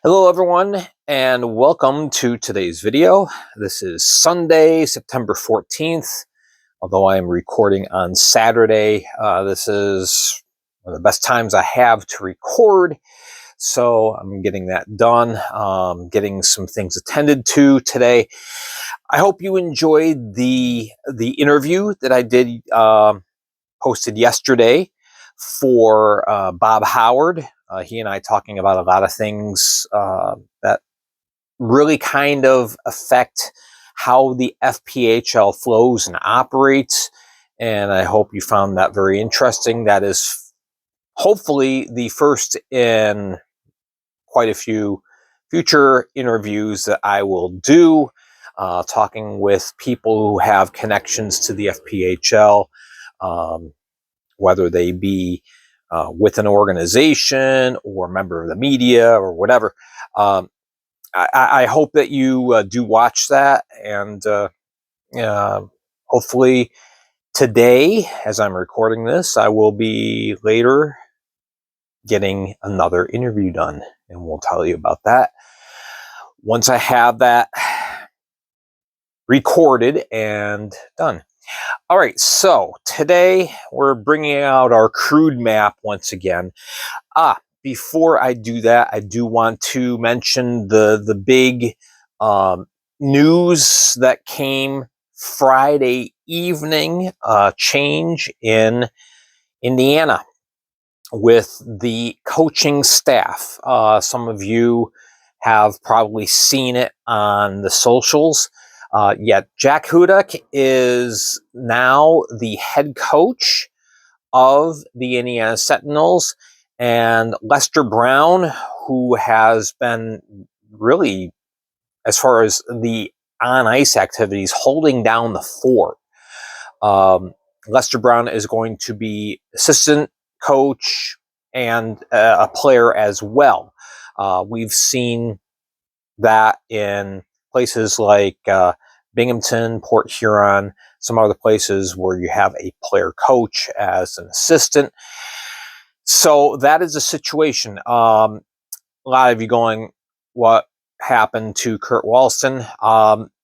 Hello everyone and welcome to today's video. This is Sunday, September 14th. Although I am recording on Saturday, this is one of the best times I have to record. So I'm getting that done, getting some things attended to today. I hope you enjoyed the interview that I did posted yesterday for Bob Howard. He and I talking about a lot of things that really kind of affect how the FPHL flows and operates. And I hope you found that very interesting. That is hopefully the first in quite a few future interviews that I will do, talking with people who have connections to the FPHL, whether they be with an organization or a member of the media or whatever. I hope that you do watch that, and hopefully today, as I'm recording this, I will be later getting another interview done, and we'll tell you about that once I have that recorded and done. All right, so today we're bringing out our crude map once again. Before I do that, I do want to mention the big news that came Friday evening, change in Indiana with the coaching staff. Some of you have probably seen it on the socials. Jack Hudak is now the head coach of the Indiana Sentinels, and Lester Brown, who has been really, as far as the on-ice activities, holding down the fort. Lester Brown is going to be assistant coach and a player as well. We've seen that in places like Binghamton, Port Huron, some other places where you have a player coach as an assistant. So that is a situation. A lot of you going, what happened to Kurt Walston?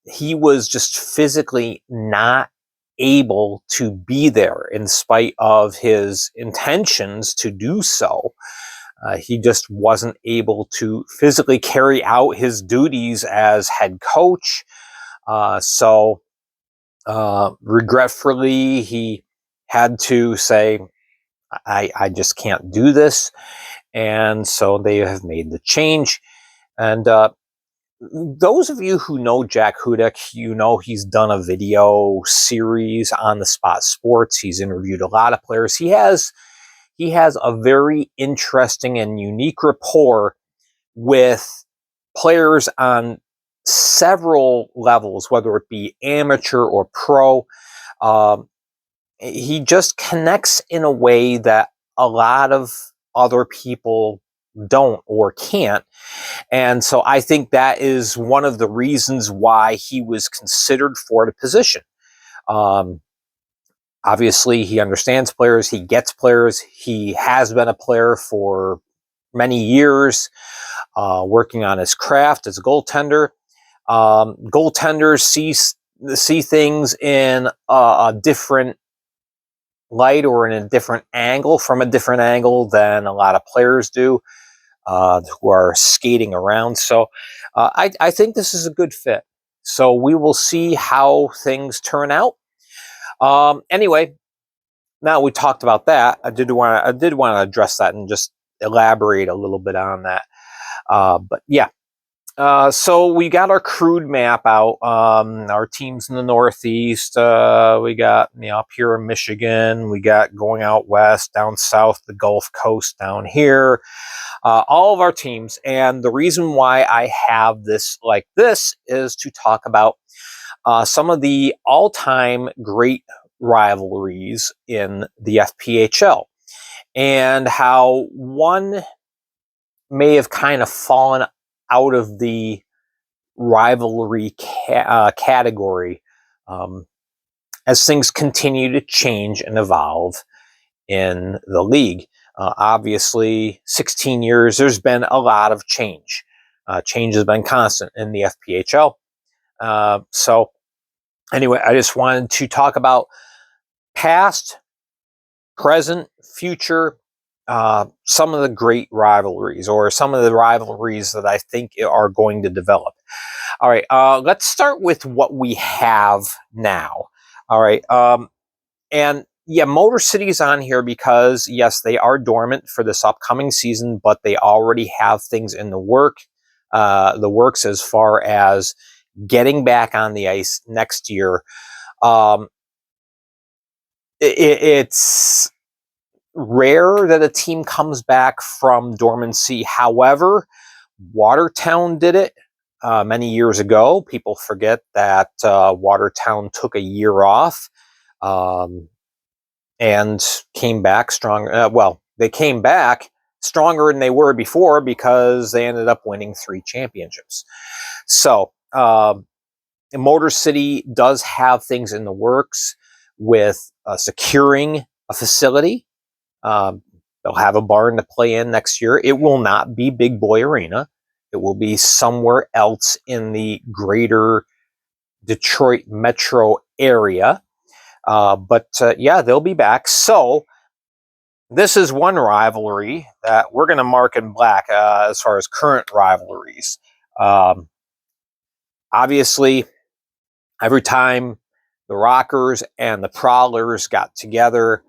He was just physically not able to be there in spite of his intentions to do so. He just wasn't able to physically carry out his duties as head coach. So regretfully, he had to say, I just can't do this. And so they have made the change. And those of you who know Jack Hudak, you know he's done a video series on the Spot Sports. He's interviewed a lot of players. He has a very interesting and unique rapport with players on several levels, whether it be amateur or pro. He just connects in a way that a lot of other people don't or can't. And so I think that is one of the reasons why he was considered for the position. Obviously, he understands players. He gets players. He has been a player for many years, working on his craft as a goaltender. Goaltenders see things in a different light or in a different angle, from a different angle than a lot of players do who are skating around. So I think this is a good fit. So we will see how things turn out. Anyway, now we talked about that, I did want to address that and just elaborate a little bit on that. But yeah. So we got our crude map out. Our teams in the Northeast. We got up here in Michigan. We got going out west, down south, the Gulf Coast down here. All of our teams. And the reason why I have this like this is to talk about some of the all-time great rivalries in the FPHL and how one may have kind of fallen out of the rivalry category as things continue to change and evolve in the league. Obviously, 16 years, there's been a lot of change. Change has been constant in the FPHL. So anyway, I just wanted to talk about past, present, future, some of the great rivalries, or some of the rivalries that I think are going to develop. All right, let's start with what we have now. All right, and yeah, Motor City's on here because, yes, they are dormant for this upcoming season, but they already have things in the works as far as getting back on the ice next year. It's rare that a team comes back from dormancy. However, Watertown did it many years ago. People forget that Watertown took a year off. And came back strong. They came back stronger than they were before because they ended up winning 3 championships. So, Motor City does have things in the works with securing a facility. They'll have a barn to play in next year. It will not be Big Boy Arena. It will be somewhere else in the greater Detroit metro area. But yeah, they'll be back. So this is one rivalry that we're going to mark in black as far as current rivalries. Obviously, every time the Rockers and the Prowlers got together,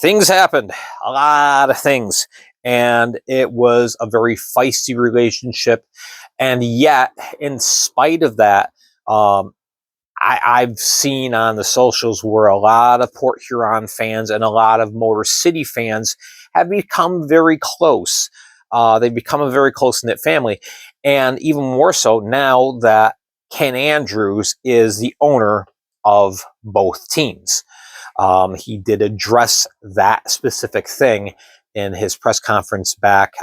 things happened, a lot of things. And it was a very feisty relationship. And yet, in spite of that, I've seen on the socials where a lot of Port Huron fans and a lot of Motor City fans have become very close. They've become a very close-knit family. And even more so now that Ken Andrews is the owner of both teams. He did address that specific thing in his press conference back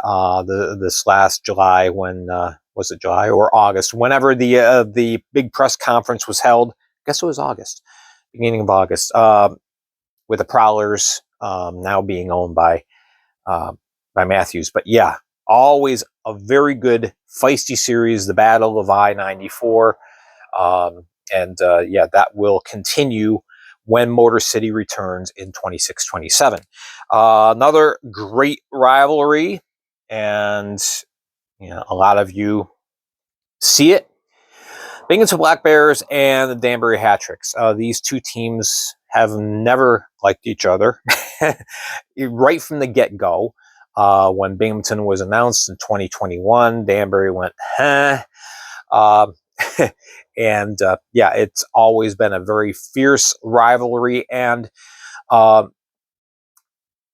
this last July when... was it July or August? Whenever the big press conference was held, I guess it was August, beginning of August, with the Prowlers now being owned by Matthews. But yeah, always a very good feisty series, the Battle of I-94, yeah, that will continue when Motor City returns in 26-27. Another great rivalry, and a lot of you see it. Binghamton Black Bears and the Danbury Hat-Tricks. These two teams have never liked each other right from the get-go. When Binghamton was announced in 2021, Danbury went, huh. And yeah, it's always been a very fierce rivalry, and not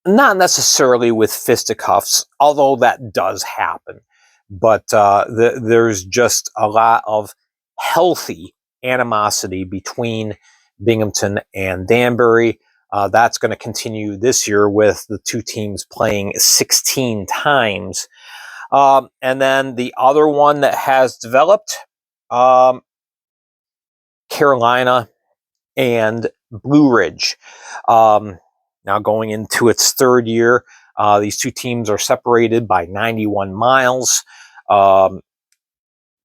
necessarily with fisticuffs, although that does happen. But there's just a lot of healthy animosity between Binghamton and Danbury. That's going to continue this year with the two teams playing 16 times. And then the other one that has developed, Carolina and Blue Ridge. Now going into its 3rd year, these two teams are separated by 91 miles.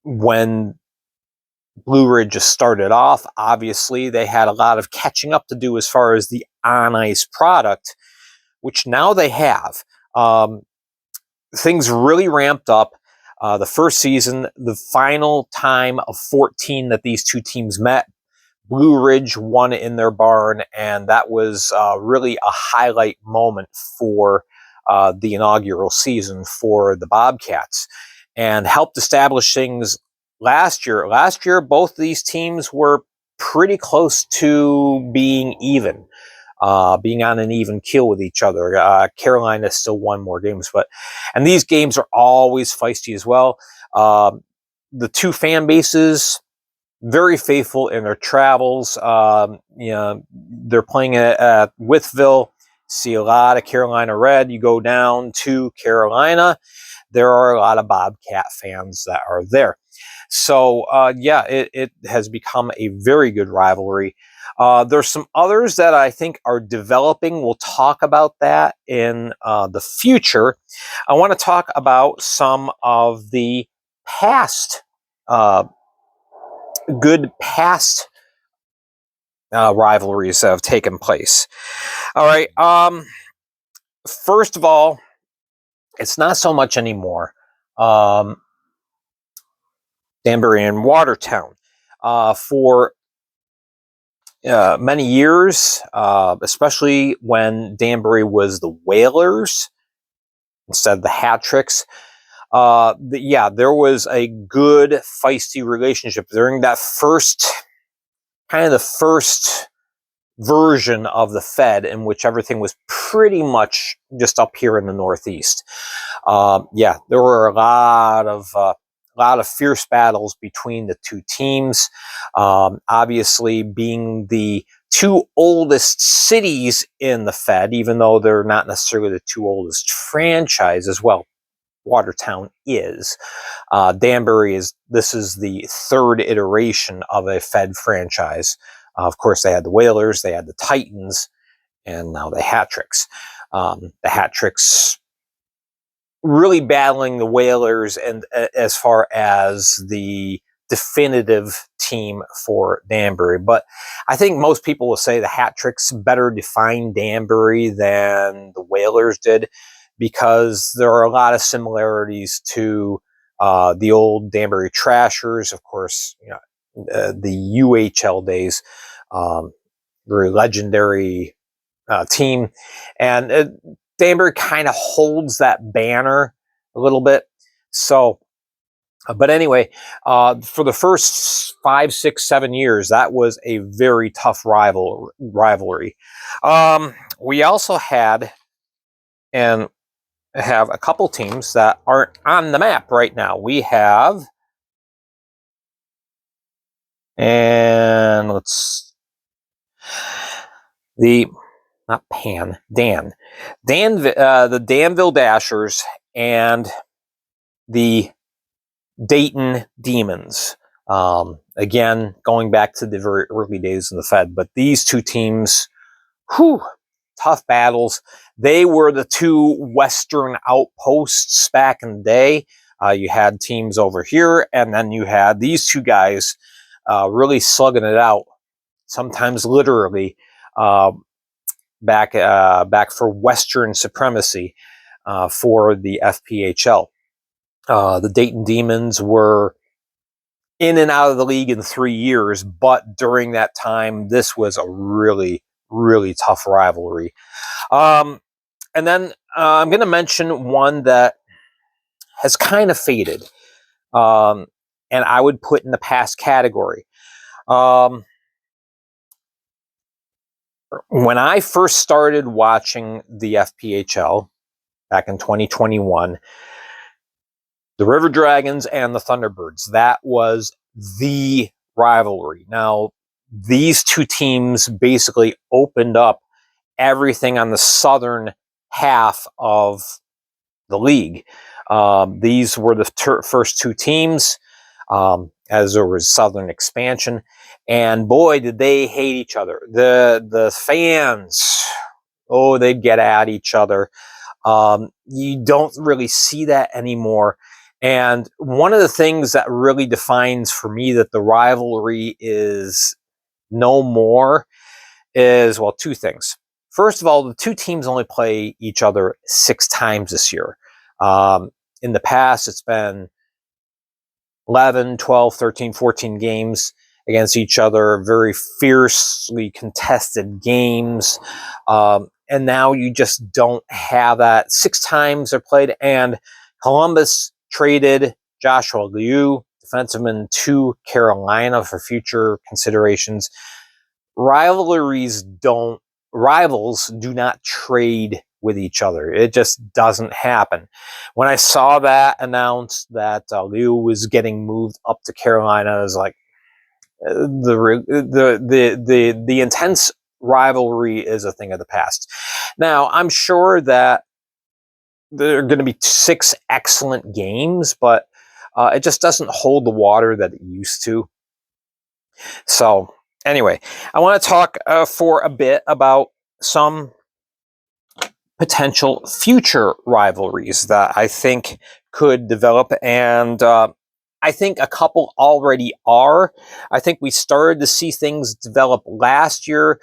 When Blue Ridge just started off, obviously they had a lot of catching up to do as far as the on-ice product, which now they have. Things really ramped up. The first season, the final time of 14 that these two teams met, Blue Ridge won in their barn, and that was really a highlight moment for the inaugural season for the Bobcats, and helped establish things last year. Last year, both these teams were pretty close to being even, being on an even keel with each other. Carolina still won more games, and these games are always feisty as well. The two fan bases, very faithful in their travels. They're playing at Wytheville. See a lot of Carolina red. You go down to Carolina, there are a lot of Bobcat fans that are there. So yeah, it has become a very good rivalry. There's some others that I think are developing. We'll talk about that in the future. I want to talk about some of the past rivalries that have taken place. All right. First of all, it's not so much anymore. Danbury and Watertown. For many years, especially when Danbury was the Whalers instead of the Hat Tricks, yeah, there was a good feisty relationship during that first version of the Fed, in which everything was pretty much just up here in the Northeast. Yeah, there were a lot of fierce battles between the two teams. Obviously, being the two oldest cities in the Fed, even though they're not necessarily the two oldest franchises. Well, Watertown is. Danbury is. This is the third iteration of a Fed franchise. Of course, they had the Whalers, they had the Titans, and now the Hat Tricks. The Hat Tricks really battling the Whalers, and as far as the definitive team for Danbury. But I think most people will say the Hat Tricks better define Danbury than the Whalers did, because there are a lot of similarities to the old Danbury Trashers, of course, the UHL days, very legendary team, and Danbury kind of holds that banner a little bit. So, but anyway, for the first 5, 6, 7 years, that was a very tough rivalry. We also had and have a couple teams that aren't on the map right now. We have, and the not Pan, the Danville Dashers and the Dayton Demons. Again, going back to the very early days of the Fed, but these two teams, tough battles. They were the two Western outposts back in the day. You had teams over here, and then you had these two guys really slugging it out, sometimes literally, back for Western supremacy for the FPHL. The Dayton Demons were in and out of the league in 3 years, but during that time, this was a really, really tough rivalry. And then I'm going to mention one that has kind of faded, and I would put in the past category. When I first started watching the FPHL back in 2021, the River Dragons and the Thunderbirds, that was the rivalry. Now, these two teams basically opened up everything on the southern half of the league. These were the first two teams, as there was southern expansion, and boy, did they hate each other. The fans, oh, they'd get at each other. You don't really see that anymore. And one of the things that really defines for me that the rivalry is no more is, well, two things. First of all, the two teams only play each other 6 times this year. In the past, it's been 11, 12, 13, 14 games against each other, very fiercely contested games. And now you just don't have that. 6 times they're played, and Columbus traded Joshua Liu, defenseman, to Carolina for future considerations. Rivals do not trade with each other. It just doesn't happen. When I saw that announced that Liu was getting moved up to Carolina, I was like, the intense rivalry is a thing of the past. Now, I'm sure that there are going to be 6 excellent games, but it just doesn't hold the water that it used to. So, anyway, I want to talk for a bit about some potential future rivalries that I think could develop, and I think a couple already are. I think we started to see things develop last year,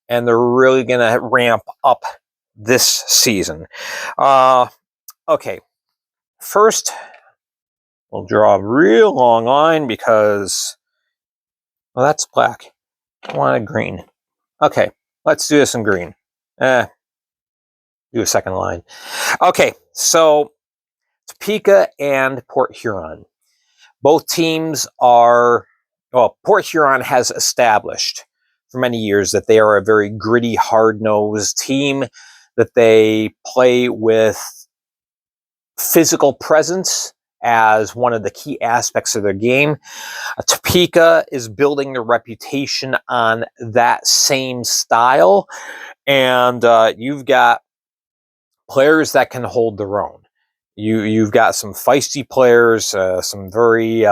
and they're really going to ramp up this season. Okay, first, we'll draw a real long line because, well, that's black. I wanted green. Okay, let's do this in green. Do a second line. Okay, so Topeka and Port Huron. Both teams are, well, Port Huron has established for many years that they are a very gritty, hard-nosed team, that they play with physical presence as one of the key aspects of their game. Topeka is building their reputation on that same style, and you've got players that can hold their own. You've got some feisty players, some very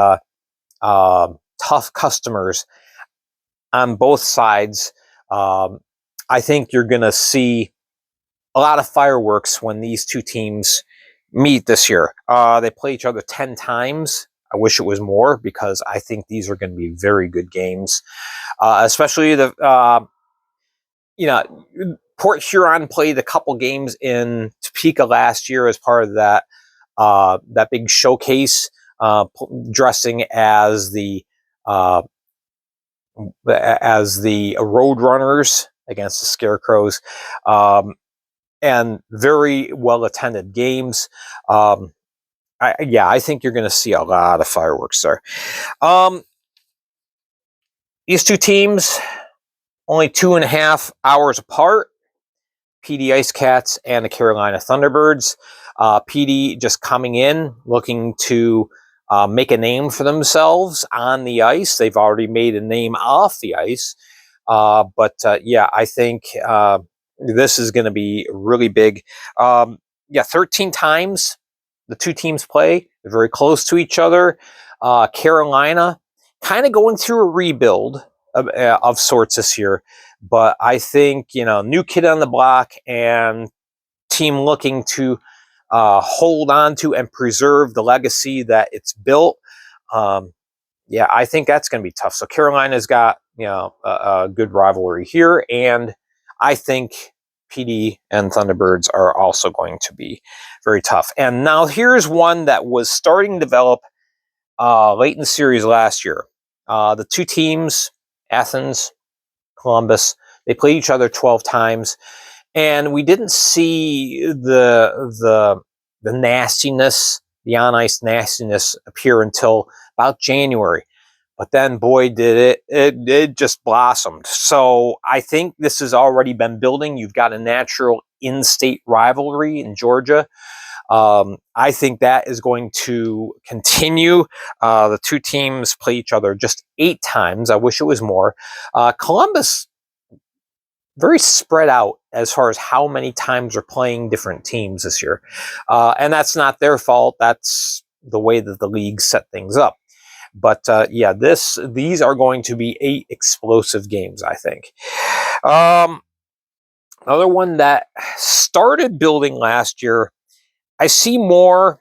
tough customers on both sides. I think you're going to see a lot of fireworks when these two teams meet this year. They play each other 10 times. I wish it was more because I think these are going to be very good games, especially Port Huron played a couple games in Topeka last year as part of that big showcase, dressing as the road runners against the Scarecrows, and very well attended games. I think you're going to see a lot of fireworks there. These two teams only 2.5 hours apart. PD Ice Cats and the Carolina Thunderbirds. PD just coming in, looking to make a name for themselves on the ice. They've already made a name off the ice. I think this is going to be really big. 13 times the two teams play. They're very close to each other. Carolina kind of going through a rebuild of sorts this year. But I think, new kid on the block and team looking to hold on to and preserve the legacy that it's built. I think that's going to be tough. So Carolina's got, a good rivalry here. And I think PD and Thunderbirds are also going to be very tough. And now here's one that was starting to develop late in the series last year. The two teams, Athens, Columbus, they played each other 12 times, and we didn't see the nastiness, the on ice nastiness appear until about January. But then, boy, did it just blossomed. So I think this has already been building. You've got a natural in-state rivalry in Georgia. I think that is going to continue. The two teams play each other just 8 times. I wish it was more. Columbus, very spread out as far as how many times they're playing different teams this year. And that's not their fault. That's the way that the league set things up. But these are going to be 8 explosive games, I think. Another one that started building last year, I see more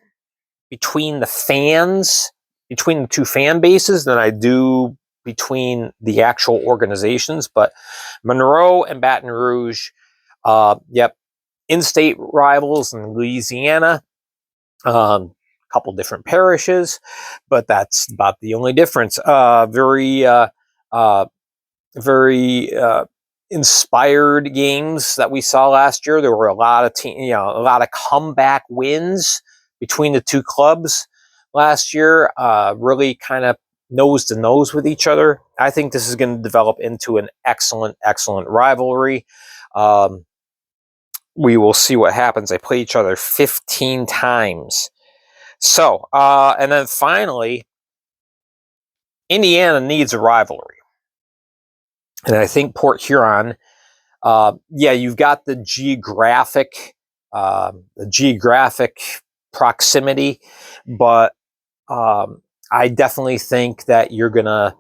between the fans, between the two fan bases than I do between the actual organizations. But Monroe and Baton Rouge, in-state rivals in Louisiana, couple different parishes, but that's about the only difference. Very inspired games that we saw last year. There were a lot of a lot of comeback wins between the two clubs last year. Really kind of nose to nose with each other. I think this is going to develop into an excellent rivalry. We will see what happens. They play each other 15 times. So, and then finally, Indiana needs a rivalry. And I think Port Huron, you've got the geographic proximity, but I definitely think that you're going to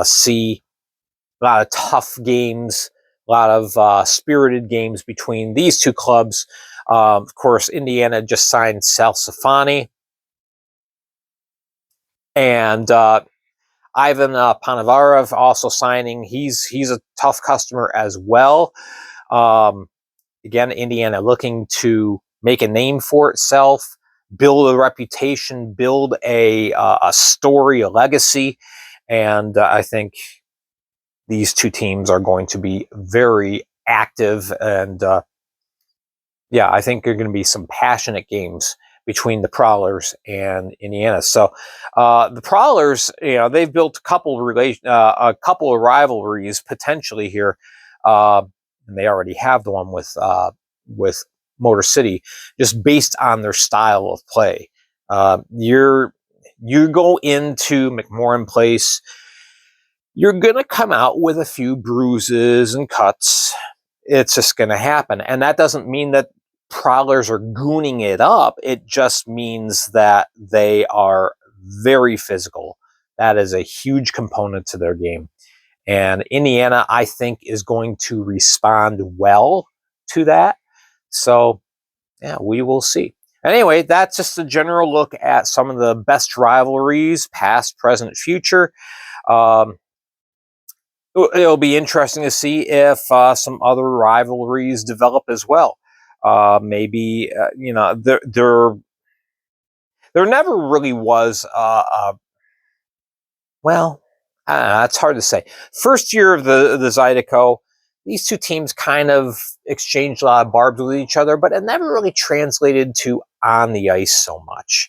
see a lot of tough games, a lot of spirited games between these two clubs. Of course, Indiana just signed Sal Safani. And Ivan Panavarov also signing. He's a tough customer as well. Again, Indiana looking to make a name for itself, build a reputation, build a story, a legacy, and I think these two teams are going to be very active, and yeah, I think there are going to be some passionate games between the Prowlers and Indiana. So the Prowlers, they've built a couple of rivalries potentially here, and they already have the one with Motor City, just based on their style of play. You go into McMorran Place, you're going to come out with a few bruises and cuts. It's just going to happen. And that doesn't mean that Prowlers are gooning it up. It just means that they are very physical. That is a huge component to their game. And Indiana, I think, is going to respond well to that. So, yeah, we will see. Anyway, that's just a general look at some of the best rivalries, past, present, future. It'll be interesting to see if some other rivalries develop as well. Maybe there never really was. Well, I don't know, it's hard to say. First year of the Zydeco, these two teams kind of exchanged a lot of barbs with each other, but it never really translated to on the ice so much.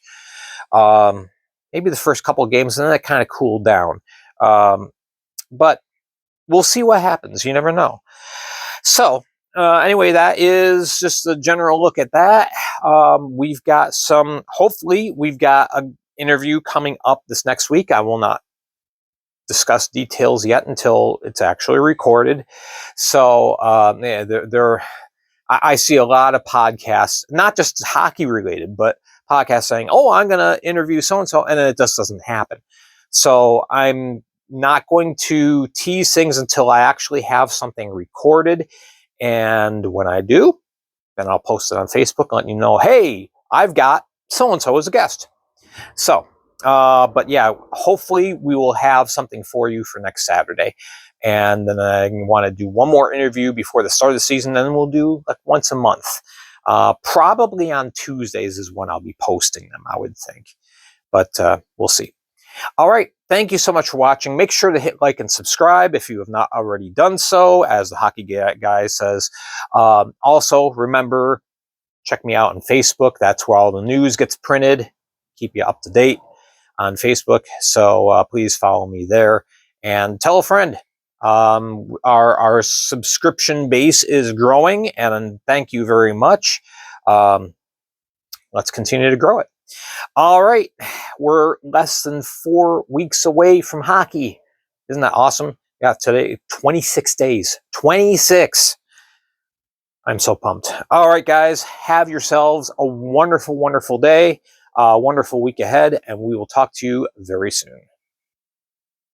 Maybe the first couple of games, and then it kind of cooled down. But we'll see what happens. You never know. So, anyway, that is just a general look at that. Hopefully, we've got an interview coming up this next week. I will not discuss details yet until it's actually recorded. So, I see a lot of podcasts, not just hockey related, but podcasts saying, "Oh, I'm going to interview so and so," and then it just doesn't happen. So I'm not going to tease things until I actually have something recorded. And when I do, then I'll post it on Facebook and let you know, hey, I've got so-and-so as a guest. So, but yeah, hopefully we will have something for you for next Saturday. And then I want to do one more interview before the start of the season. And then we'll do like once a month. Probably on Tuesdays is when I'll be posting them, I would think. But we'll see. All right. Thank you so much for watching. Make sure to hit like and subscribe if you have not already done so, as the Hockey Guy says. Also, remember, check me out on Facebook. That's where all the news gets printed. Keep you up to date on Facebook. So please follow me there and tell a friend. Our subscription base is growing, and thank you very much. Let's continue to grow it. All right, we're less than 4 weeks away from hockey. Isn't that awesome? Yeah, today, 26 days. 26! I'm so pumped. All right, guys, have yourselves a wonderful, wonderful day, a wonderful week ahead, and we will talk to you very soon.